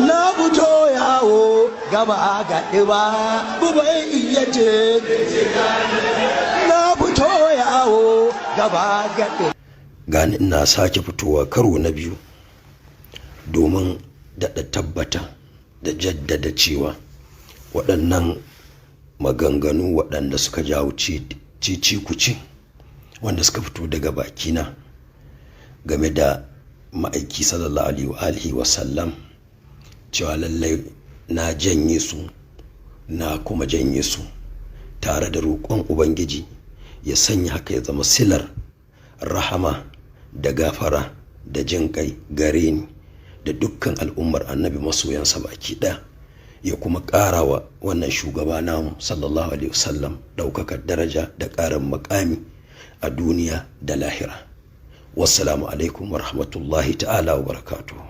na fito yawo gaba gaɗi ba bubai iya ce na fito yawo gaba gaɗi. Gani ina sake fitowa karo na biyu domin daɗa tabbata da jaddada cewa waɗannan maganganu waɗanda suka jawo cici-kuci wanda suka fito daga bakina game da ma'aiki sallallahu alaihi wasallam, cewa lallai na janye su na kuma janye su tare da roƙon ubangiji ya sanya haka ya zama silar rahama da gafara da jin kai gare ni da dukkan al'ummar annabi masoyansa baki ɗaya, ya kuma ƙara wa wannan shugaba namu sallallahu alaihi wasallam ɗaukakar daraja da ƙarin makami a duniya da lahira. Wassalamu alaikum wa rahmatullahi ta'ala wa barakatuhu.